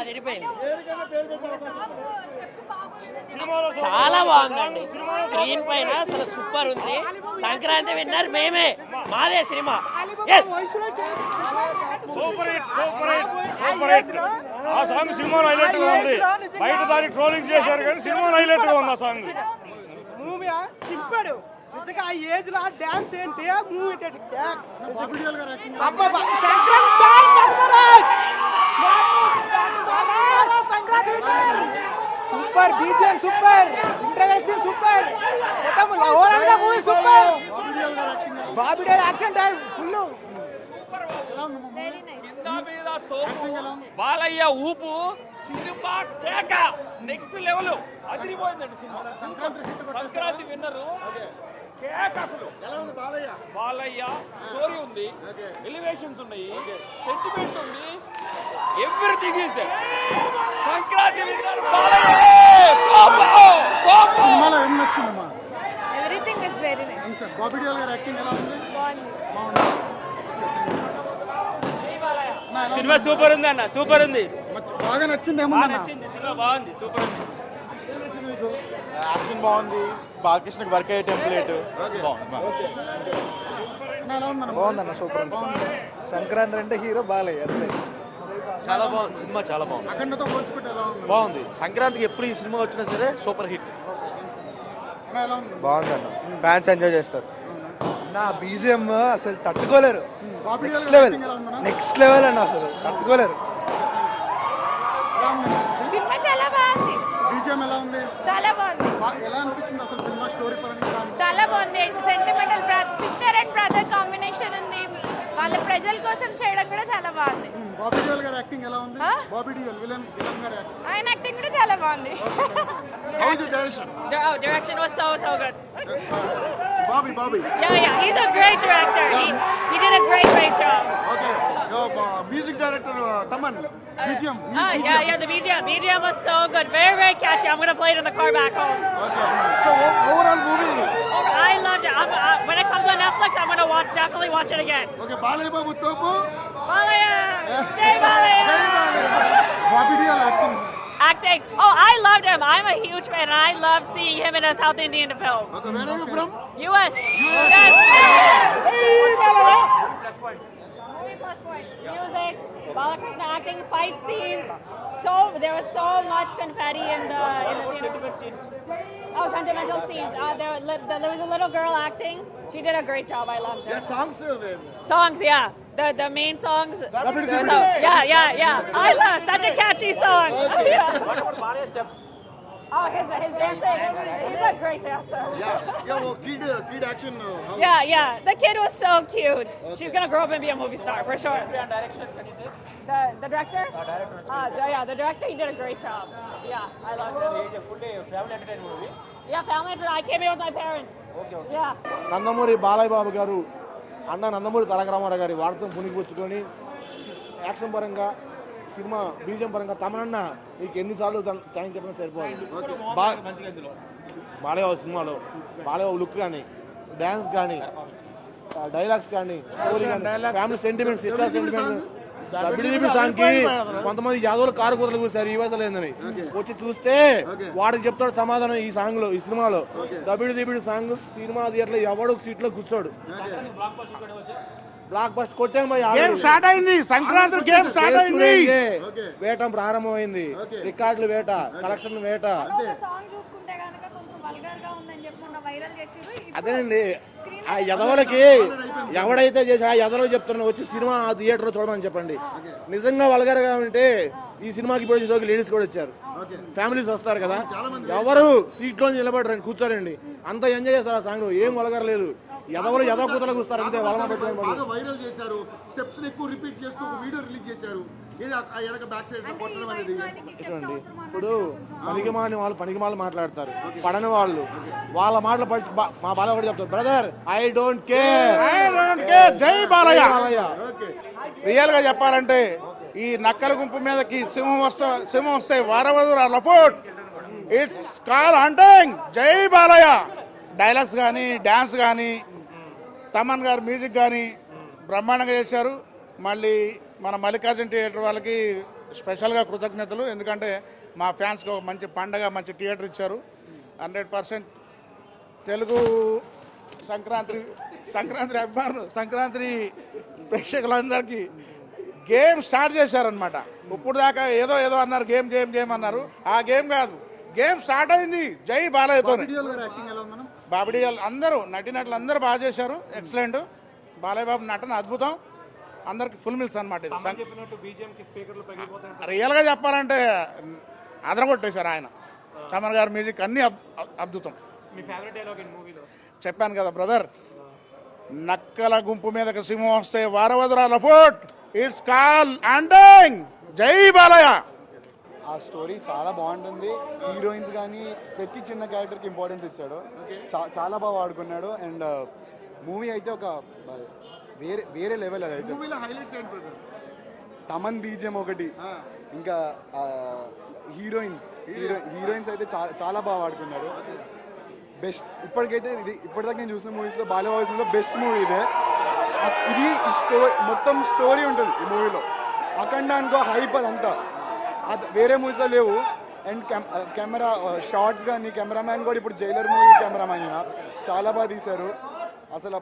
అదిరిపోయింది. చాలా బాగుందండి. స్క్రీన్ పైన అసలు సూపర్ ఉంది. సంక్రాంతి విన్నర్ మేమే, మాదే cinema. Super hit, super hit, super hit. ఆ సాంగ్ సినిమాలో హైలైట్ గా ఉంది. బయట దాన్ని ట్రోలింగ్ చేశారు కానీ సినిమాలో హైలైట్ గా ఉంది ఆ సాంగ్. మూవీ చింపాడు నిజంగా. ఆ ఏజ్ లో ఆ డాన్స్ ఏంటి, ఆ movie super, BGM super, interval super, మొత్తం ఓవరాల్ గా movie super. Bobby Deol action time full. Balayya ఊపు సినిమా కేక నెక్స్ట్ లెవెల్ అదిరిపోయిందండి సినిమా. సంక్రాంతి విన్నరు కేక అసలు. బాలయ్య స్టోరీ ఉంది, ఎలివేషన్స్ ఉన్నాయి, సెంటిమెంట్ ఉంది, everything is Sankranti winner Balayya. Everything is very nice. Bobby Deol గారి యాక్టింగ్ ఎలా ఉంది? బాగుంది. సినిమా సూపర్ ఉంది అన్న, సూపర్ ఉంది. బాగా నచ్చింది. నచ్చింది, సినిమా బాగుంది, సూపర్ ఉంది. యాక్షన్ బాగుంది, బాలకృష్ణకి వర్క్ అయ్యే టెంప్లెట్ బాగుందన్న, సూపర్ ఉంది. సంక్రాంతి అంటే హీరో బాలయ్య. చాలా బాగుంది సినిమా, చాలా బాగుంది. అఖండతో పోల్చుకుంటే ఎలా ఉంది? బాగుంది. సంక్రాంతికి ఎప్పుడు ఈ సినిమా వచ్చినా సరే సూపర్ హిట్. బాగుందన్న, ఫ్యాన్స్ ఎంజాయ్ చేస్తారు. నా బీజిఎం అసలు తట్టుకోలేరు. నెక్స్ట్ లెవెల్ అన్న, అసలు తట్టుకోలేరు. సినిమా చాలా బాగుంది. బీజిఎం ఎలా ఉంది? చాలా బాగుంది. ఎలా అనిపించింది అసలు సినిమా స్టోరీ పరంగా? చాలా బాగుంది. Sentimental sister and brother combination ఉంది. వాళ్ళ ప్రజల కోసం చేయడం కూడా చాలా బాగుంది. బాబీ డియోల్ గారి యాక్టింగ్ ఎలా ఉంది? బాబీ డియోల్ విలన్ గారి యాక్టింగ్, ఆయన యాక్టింగ్ కూడా చాలా బాగుంది. Direction was so good. Bobby. Yeah, he's a great director. He did a great job. Okay. Music director Taman. BGM. Yeah, the BGM was so good. Very catchy. I'm gonna play it in the car back home. Okay. So overall movie. I loved it. When it comes on Netflix, I'm gonna definitely watch it again. Okay, Balaya Babu Topu. Balaya! Jai Balaya! Bobby Deol acting. Oh, I loved him. I'm a huge fan, and I love seeing him in a South Indian film. Okay, where are you from? US. Yes. Plus points. Music, Balakrishna acting, fight scenes. There was so much confetti in the sentimental scenes. Oh, sentimental scenes. There was a little girl acting. She did a great job. I loved her. Songs, yeah. The main songs. Yeah. I love such a catchy song. What about Balaya steps? Oh, his dancing. He's a great dancer. Kid action. Yeah. The kid was so cute. She's gonna grow up and be a movie star for sure. And direction, can you say? The director? The director, he did a great job. Yeah, I loved it. It's a full day family entertainment movie. Yeah, family entertainment. I came here with my parents. Okay. Yeah. Nandamuri Balayya Babu గారు అన్న నందమూరి తారక రామారావు గారి వార్తను పుణికిపుచ్చుకొని action పరంగా, cinema బీజం పరంగా తమనన్న మీకు ఎన్నిసార్లు thanks చెప్పినా సరిపోయింది. బాలయ్య సినిమాలో బాలయ్య లుక్ కానీ, డ్యాన్స్ కానీ, డైలాగ్స్ కానీ, స్టోరీ కానీ, family sentiment, sister sentiment, WDP song కి కొంతమంది యాదవులు కారు కూరలు కూర్చారు ఈ వయసులో ఏందని వచ్చి చూస్తే వాడికి చెప్తాడు సమాధానం. ఈ సాంగ్ లో, ఈ సినిమాలో డబ్ల్యూడీపీ సాంగ్ సినిమా థియేటర్ ఎవడు సీట్ లో కూర్చోడు. బ్లాక్ బస్టర్ కొట్టాను. స్టార్ట్ అయింది, సంక్రాంతి గేమ్ స్టార్ట్ అయింది. వేట ప్రారంభమైంది. రికార్డులు వేట, కలెక్షన్ వేట. అదేనండి, ఆ యదవులకి ఎవడైతే చేసి ఆ యదవులకు చెప్తున్నా వచ్చి సినిమా థియేటర్ లో చూడమని చెప్పండి. నిజంగా వల్గర్గా ఉంటే ఈ సినిమాకి పోయి లేడీస్ కూడా వచ్చారు, ఫ్యామిలీస్ వస్తారు కదా, ఎవరు సీట్లో నిలబడరండి, కూర్చోరండి, అంత ఎంజాయ్ చేస్తారు ఆ సాంగ్. ఏం వల్గరలేదు. ఎదవలు ఎదవ కూతలు కూస్తారు అంతే. వైరల్ చేశారు, స్టెప్స్ ఎక్కువ రిపీట్ చేస్తూ వీడియో రిలీజ్ చేశారు. ఇప్పుడు పనికిమాలిన వాళ్ళు పనికిమాలు మాట్లాడతారు, పడని వాళ్ళు వాళ్ళ మాటలు పడి మా బాలయ్య కూడా చెప్తారు, బ్రదర్ ఐ డోంట్ కేర్. జై బాలయ్య. రియల్ గా చెప్పాలంటే ఈ నక్కల గుంపు మీదకి సింహం వస్తే వారవధురా లపోట్. It's call hunting. జై బాలయ్య. డైలాగ్స్ కానీ, డ్యాన్స్ కానీ, తమన్ గారు మ్యూజిక్ కానీ బ్రహ్మాండంగా చేశారు. మళ్ళీ మన మల్లికార్జున థియేటర్ వాళ్ళకి స్పెషల్గా కృతజ్ఞతలు. ఎందుకంటే మా ఫ్యాన్స్కి ఒక మంచి పండగ, మంచి థియేటర్ ఇచ్చారు. 100% తెలుగు సంక్రాంతి అభిమానులు, సంక్రాంతి ప్రేక్షకులందరికీ గేమ్ స్టార్ట్ చేశారనమాట. ఇప్పుడు దాకా ఏదో అన్నారు, గేమ్ అన్నారు. ఆ గేమ్ కాదు, గేమ్ స్టార్ట్ అయింది. జై బాలయ్యతో. బాబిడియల్ అందరూ నటినట్లు అందరూ బాగా చేశారు. ఎక్సలెంట్. బాలయ్య బాబు నటన అద్భుతం. అందరికి ఫుల్ మిల్స్ అనమాట. ఇది రియల్గా చెప్పాలంటే అదరగొట్టేశారు ఆయన. తమన్ గారి మ్యూజిక్ అన్ని అద్భుతం. చెప్పాను కదా బ్రదర్, నక్కల గుంపు మీదకి సింహం వస్తే వారవదురాల ఫోర్ట్. It's call ending. జై బాలయ్య. ఆ స్టోరీ చాలా బాగుంటుంది. హీరోయిన్స్ కానీ ప్రతి చిన్న క్యారెక్టర్కి ఇంపార్టెన్స్ ఇచ్చాడు. చాలా బాగా ఆడుకున్నాడు. అండ్ మూవీ అయితే ఒక వేరే లెవెల్. అది అయితే తమన్ బీజియం ఒకటి, ఇంకా హీరోయిన్స్ అయితే చాలా బాగా ఆడుకున్నాడు. బెస్ట్ ఇప్పటికైతే ఇప్పటిదాకా నేను చూసిన మూవీస్లో బాలయ్య బెస్ట్ మూవీ ఇదే. ఇది మొత్తం స్టోరీ ఉంటుంది ఈ మూవీలో. అఖండ అనుకో హైప్ అదంతా వేరే మూవీస్లో లేవు. అండ్ కెమెరా షార్ట్స్ కానీ కెమెరామ్యాన్ కూడా ఇప్పుడు జైలర్ మూవీ కెమెరామ్యాన్ చాలా బాగా తీశారు. అసలు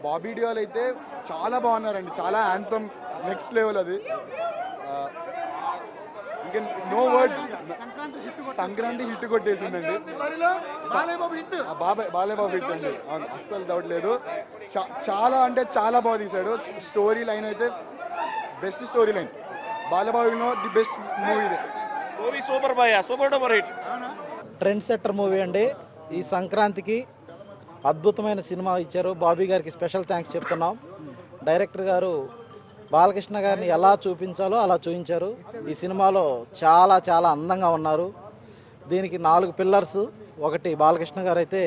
బాబీ డియోల్ అయితే చాలా బాగున్నారండి. చాలా హ్యాండ్సమ్, నెక్స్ట్ లెవెల్. అది ఇంకా నో వర్డ్. సంక్రాంతి హిట్ కొట్టేసిందండి. బాలయ్య బాబు హిట్ అండి, అస్సలు డౌట్ లేదు. చాలా అంటే చాలా బాగా తీశాడు. స్టోరీ లైన్ అయితే best story line. Balababu the best movie. Movie super boy, super duper hit. Trend setter movie అండి. ఈ సంక్రాంతికి అద్భుతమైన సినిమా ఇచ్చారు. బాబీ గారికి స్పెషల్ థ్యాంక్స్ చెప్తున్నాం. డైరెక్టర్ గారు బాలకృష్ణ గారిని ఎలా చూపించాలో అలా చూపించారు. ఈ సినిమాలో చాలా చాలా అందంగా ఉన్నారు. దీనికి 4 పిల్లర్స్. 1 బాలకృష్ణ గారు అయితే,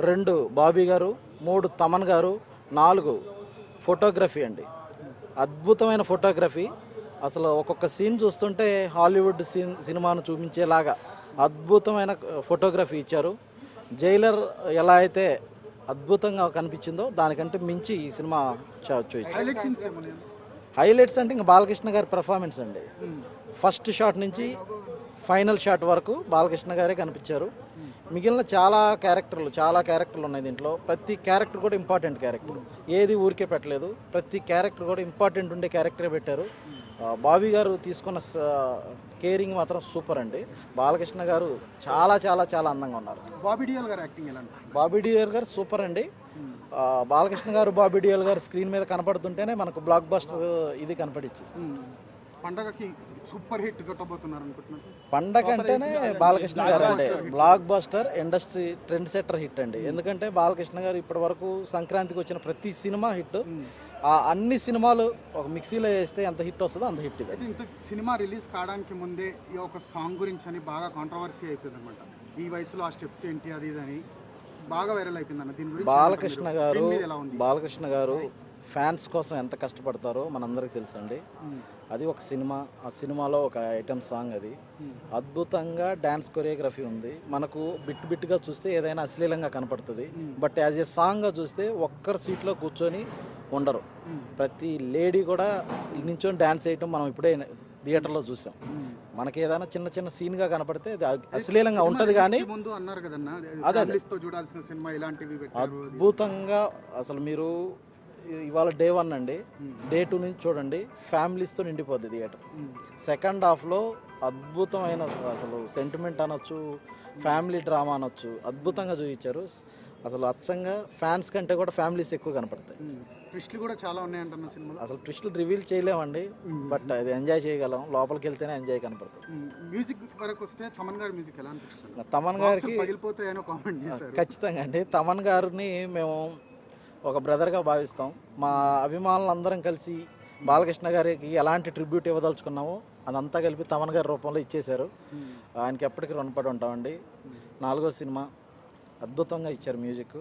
2 బాబీ గారు, 3 తమన్ గారు, 4 ఫోటోగ్రఫీ అండి. అద్భుతమైన ఫోటోగ్రఫీ. అసలు ఒక్కొక్క సీన్ చూస్తుంటే హాలీవుడ్ సినిమాను చూపించేలాగా అద్భుతమైన ఫోటోగ్రఫీ ఇచ్చారు. జైలర్ ఎలా అయితే అద్భుతంగా కనిపించిందో దానికంటే మించి ఈ సినిమా చూపించారు. హైలైట్స్ అంటే ఇంకా బాలకృష్ణ గారి పర్ఫార్మెన్స్ అండి. ఫస్ట్ షాట్ నుంచి ఫైనల్ షాట్ వరకు బాలకృష్ణ గారే కనిపించారు. మిగిలిన చాలా క్యారెక్టర్లు ఉన్నాయి దీంట్లో. ప్రతి క్యారెక్టర్ కూడా ఇంపార్టెంట్ క్యారెక్టర్. ఏది ఊరికే పెట్టలేదు. ప్రతి క్యారెక్టర్ కూడా ఇంపార్టెంట్ ఉండే క్యారెక్టరే పెట్టారు. బాబీ గారు తీసుకున్న కేరింగ్ మాత్రం సూపర్ అండి. బాలకృష్ణ గారు చాలా చాలా చాలా అందంగా ఉన్నారు. బాబీ డియోల్ గారు యాక్టింగ్ ఎలా? బాబీ డియోల్ గారు సూపర్ అండి. బాలకృష్ణ గారు, బాబీ డియోల్ గారు స్క్రీన్ మీద కనపడుతుంటేనే మనకు బ్లాక్ బస్టర్ ఇది కనపడిచ్చేస్తుంది. పండగకి సూపర్ హిట్ కొట్టబోతున్నారు అనుకుంటున్నాను. పండగ అంటేనే బాలకృష్ణ గారు అండి block buster, industry trend setter hit అండి. ఎందుకంటే బాలకృష్ణ గారు ఇప్పటి వరకు సంక్రాంతికి వచ్చిన ప్రతి సినిమా హిట్. ఆ అన్ని సినిమాలు ఒక మిక్సీలో వేస్తే ఎంత హిట్ వస్తుందో అంత హిట్. అయితే ఇంత సినిమా రిలీజ్ కావడానికి ముందే ఈ ఒక సాంగ్ గురించి అని బాగా కాంట్రవర్సీ అయిపోయింది అనమాట. ఈ వయసులో ఆ స్టెప్స్ ఏంటి అది అని బాగా వైరల్ అయిపోయింది అన్న. దీని గురించి బాలకృష్ణ గారు ఫ్యాన్స్ కోసం ఎంత కష్టపడతారో మనందరికీ తెలుసండి. అది ఒక సినిమా. ఆ సినిమాలో ఒక ఐటమ్ సాంగ్. అది అద్భుతంగా డ్యాన్స్ కొరియోగ్రఫీ ఉంది. మనకు బిట్గా చూస్తే ఏదైనా అశ్లీలంగా కనపడుతుంది. బట్ యాజ్ ఏ సాంగ్గా చూస్తే ఒక్కరు సీట్లో కూర్చొని ఉండరు. ప్రతి లేడీ కూడా నించొని డ్యాన్స్ చేయటం మనం ఇప్పుడే థియేటర్లో చూసాం. మనకి ఏదైనా చిన్న సీన్గా కనపడితే అది అశ్లీలంగా ఉంటుంది. కానీ అద్భుతంగా అసలు మీరు ఇవాళ డే 1 అండి, డే 2 నుంచి చూడండి, ఫ్యామిలీస్తో నిండిపోద్ది థియేటర్. సెకండ్ హాఫ్లో అద్భుతమైన అసలు సెంటిమెంట్ అనొచ్చు, ఫ్యామిలీ డ్రామా అనొచ్చు, అద్భుతంగా చూపించారు. అసలు అచ్చంగా ఫ్యాన్స్ కంటే కూడా ఫ్యామిలీస్ ఎక్కువ కనపడతాయి. ట్విస్ట్లు కూడా చాలా ఉన్నాయంటున్న సినిమాలో. అసలు ట్విస్ట్లు రివీల్ చేయలేమండి, బట్ అది ఎంజాయ్ చేయగలం. లోపలికి వెళ్తేనే ఎంజాయ్ కనపడుతుంది. మ్యూజిక్ వరకు వస్తే తమన్ గారి మ్యూజిక్ ఎలా అనిపిస్తుంది? తమన్ గారికి ఖచ్చితంగా అండి. తమన్ గారిని మేము ఒక బ్రదర్గా భావిస్తాం. మా అభిమానులందరం కలిసి బాలకృష్ణ గారికి ఎలాంటి ట్రిబ్యూట్ ఇవ్వదలుచుకున్నామో అదంతా కలిపి తమన్ గారి రూపంలో ఇచ్చేశారు. ఆయనకి ఎప్పటికీ రుణపడి ఉంటామండి. 4వ సినిమా అద్భుతంగా ఇచ్చారు మ్యూజిక్.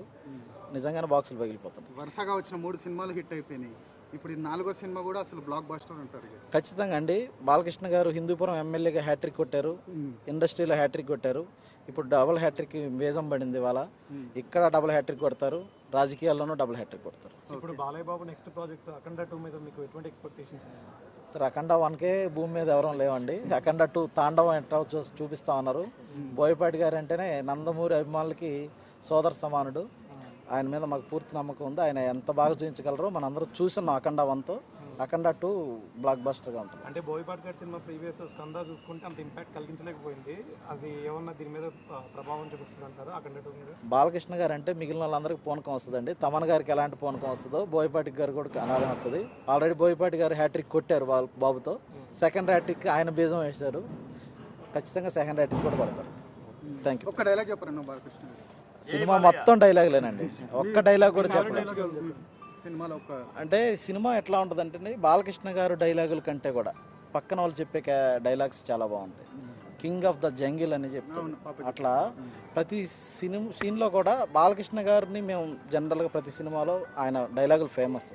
నిజంగానే బాక్సులు పగిలిపోతున్నాయి. వరుసగా వచ్చిన 3 సినిమాలు హిట్ అయిపోయినాయి. ఇప్పుడు 4వ సినిమా కూడా అసలు బ్లాక్ బస్టర్ అంటారు. ఖచ్చితంగా అండి. బాలకృష్ణ గారు హిందూపురం ఎమ్మెల్యేగా హ్యాట్రిక్ కొట్టారు, ఇండస్ట్రీలో హ్యాట్రిక్ కొట్టారు. ఇప్పుడు డబుల్ హ్యాట్రిక్ వేజం పడింది. ఇవాళ ఇక్కడ డబుల్ హ్యాట్రిక్ కొడతారు, రాజకీయాల్లోనూ డబుల్ హ్యాట్రిక్ కొడతారు. ఇప్పుడు బాలయ్య బాబు నెక్స్ట్ ప్రాజెక్ట్ అఖండ 2 మీద మీకు ఎటువంటి ఎక్స్పెక్టేషన్స్? సార్ అఖండ 1కే భూమి మీద ఎవరూ లేవండి. అఖండ 2 తాండవం ఎట్లా చూపిస్తా ఉన్నారు. బోయపాటి గారు అంటేనే నందమూరి అభిమానులకి సోదర సమానుడు. ఆయన మీద మాకు పూర్తి నమ్మకం ఉంది. ఆయన ఎంత బాగా చూపించగలరో మనందరం చూస్తున్నాం అఖండ 1తో. అఖండ 2 బ్లాక్ బస్టర్గా ఉంటుంది. అంటే బోయపాటి గారి సినిమా ప్రీవియస్ స్కంద చూసుకుంటే అంత ఇంపాక్ట్ కలిగించలేకపోయింది. అది ఏమన్నా దీని మీద ప్రభావం చూపిస్తుంది అంటారు అఖండ 2 మీద? బాలకృష్ణ గారు అంటే మిగిలిన వాళ్ళందరికీ పూనకం వస్తుందండి. తమన్ గారికి ఎలాంటి పూనకం వస్తుందో బోయపాటి గారు కూడా అనాదం వస్తుంది. ఆల్రెడీ బోయపాటి గారు హ్యాట్రిక్ కొట్టారు బాబుతో. సెకండ్ హ్యాట్రిక్ ఆయన బీజం వేశారు. ఖచ్చితంగా సెకండ్ హ్యాట్రిక్ కూడా పడతారు. Thank you. ఒక్క డైలాగ్ చెప్పండి బాలకృష్ణ గారు. సినిమా మొత్తం డైలాగులేనండి. ఒక్క డైలాగ్ కూడా చెప్పలేదు. సినిమాలో ఒక అంటే సినిమా ఎట్లా ఉంటుంది అంటే బాలకృష్ణ గారు డైలాగుల కంటే కూడా పక్కన వాళ్ళు చెప్పే డైలాగ్స్ చాలా బాగుంటాయి. కింగ్ ఆఫ్ ద జంగిల్ అని చెప్తాను. అట్లా ప్రతి సీన్లో కూడా బాలకృష్ణ గారిని మేము జనరల్గా ప్రతి సినిమాలో ఆయన డైలాగులు ఫేమస్.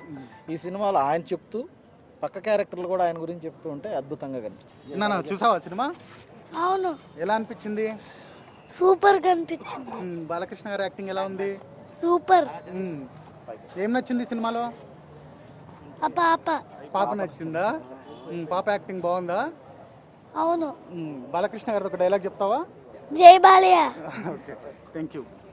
ఈ సినిమాలో ఆయన చెప్తూ పక్క క్యారెక్టర్లు కూడా ఆయన గురించి చెప్తూ ఉంటే అద్భుతంగా కనిపిస్తుంది. చూసావా సినిమా? అవును, ఎలా అనిపించింది? సూపర్ గా అనిపించింది. బాలకృష్ణ గారి యాక్టింగ్ ఎలా ఉంది? సూపర్. ఏం నచ్చింది సినిమాలో? ఆ పాప పాప నచ్చిందా? పాప యాక్టింగ్ బాగుందా? అవును. బాలకృష్ణ గారితో ఒక డైలాగ్ చెప్తావా? జై బాలయ్య. Okay, thank you.